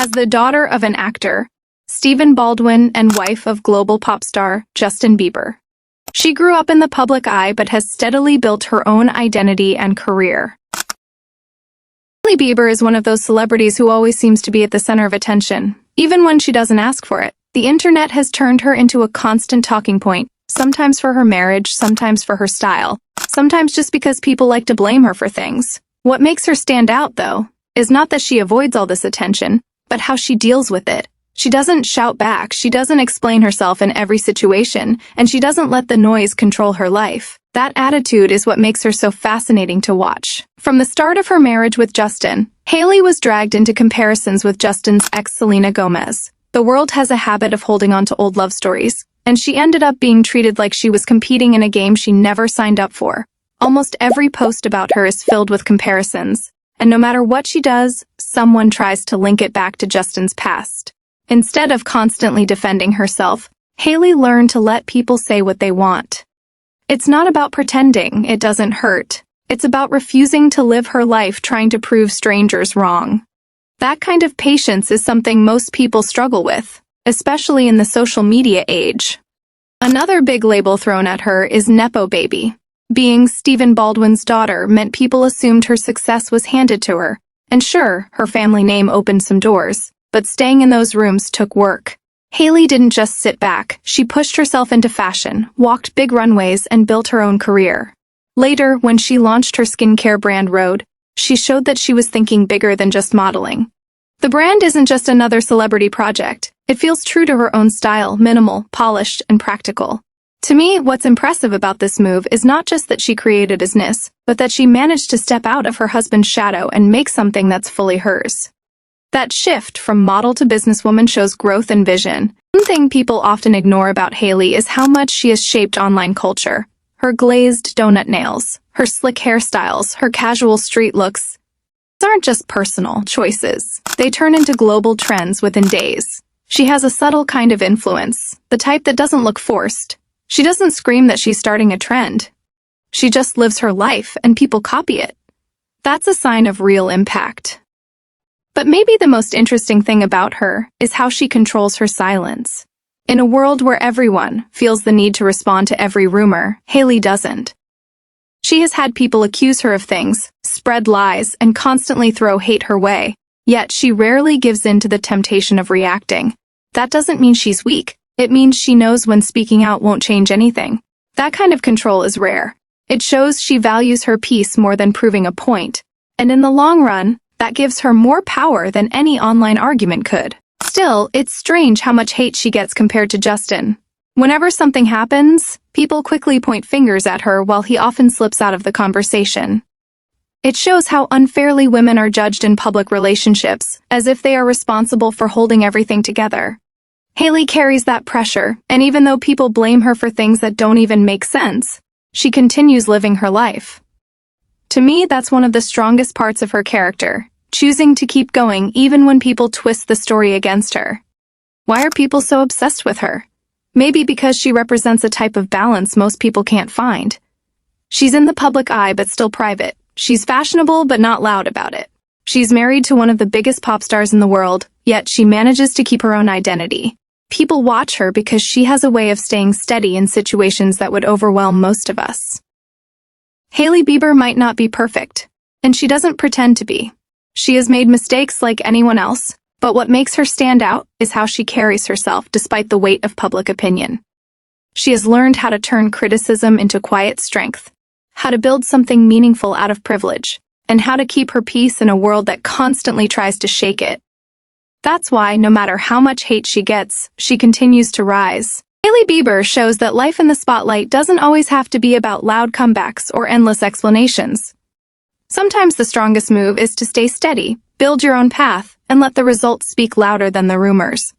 As the daughter of an actor, Stephen Baldwin, and wife of global pop star Justin Bieber, she grew up in the public eye but has steadily built her own identity and career. Hailey Bieber is one of those celebrities who always seems to be at the center of attention, even when she doesn't ask for it. The internet has turned her into a constant talking point, sometimes for her marriage, sometimes for her style, sometimes just because people like to blame her for things. What makes her stand out, though, is not that she avoids all this attention, but how she deals with it. She doesn't shout back, she doesn't explain herself in every situation, and she doesn't let the noise control her life. That attitude is what makes her so fascinating to watch. From the start of her marriage with Justin, Hailey was dragged into comparisons with Justin's ex Selena Gomez. The world has a habit of holding on to old love stories, and she ended up being treated like she was competing in a game she never signed up for. Almost every post about her is filled with comparisons, and no matter what she does, someone tries to link it back to Justin's past. Instead of constantly defending herself, Hailey learned to let people say what they want. It's not about pretending it doesn't hurt. It's about refusing to live her life trying to prove strangers wrong. That kind of patience is something most people struggle with, especially in the social media age. Another big label thrown at her is Nepo Baby. Being Stephen Baldwin's daughter meant people assumed her success was handed to her, and sure, her family name opened some doors, but staying in those rooms took work. Hailey didn't just sit back, she pushed herself into fashion, walked big runways, and built her own career. Later, when she launched her skincare brand Rhode, she showed that she was thinking bigger than just modeling. The brand isn't just another celebrity project, it feels true to her own style, minimal, polished, and practical. To me, what's impressive about this move is not just that she created a business, but that she managed to step out of her husband's shadow and make something that's fully hers. That shift from model to businesswoman shows growth and vision. One thing people often ignore about Hailey is how much she has shaped online culture. Her glazed donut nails, her slick hairstyles, her casual street looks. These aren't just personal choices. They turn into global trends within days. She has a subtle kind of influence, the type that doesn't look forced. She doesn't scream that she's starting a trend. She just lives her life and people copy it. That's a sign of real impact. But maybe the most interesting thing about her is how she controls her silence. In a world where everyone feels the need to respond to every rumor, Hailey doesn't. She has had people accuse her of things, spread lies, and constantly throw hate her way, yet she rarely gives in to the temptation of reacting. That doesn't mean she's weak. It means she knows when speaking out won't change anything. That kind of control is rare. It shows she values her peace more than proving a point, and in the long run, that gives her more power than any online argument could. Still, it's strange how much hate she gets compared to Justin. Whenever something happens, people quickly point fingers at her while he often slips out of the conversation. It shows how unfairly women are judged in public relationships, as if they are responsible for holding everything together. Hailey carries that pressure, and even though people blame her for things that don't even make sense, she continues living her life. To me, that's one of the strongest parts of her character, choosing to keep going even when people twist the story against her. Why are people so obsessed with her? Maybe because she represents a type of balance most people can't find. She's in the public eye but still private. She's fashionable but not loud about it. She's married to one of the biggest pop stars in the world, yet she manages to keep her own identity. People watch her because she has a way of staying steady in situations that would overwhelm most of us. Hailey Bieber might not be perfect, and she doesn't pretend to be. She has made mistakes like anyone else, but what makes her stand out is how she carries herself despite the weight of public opinion. She has learned how to turn criticism into quiet strength, how to build something meaningful out of privilege, and how to keep her peace in a world that constantly tries to shake it. That's why, no matter how much hate she gets, she continues to rise. Hailey Bieber shows that life in the spotlight doesn't always have to be about loud comebacks or endless explanations. Sometimes the strongest move is to stay steady, build your own path, and let the results speak louder than the rumors.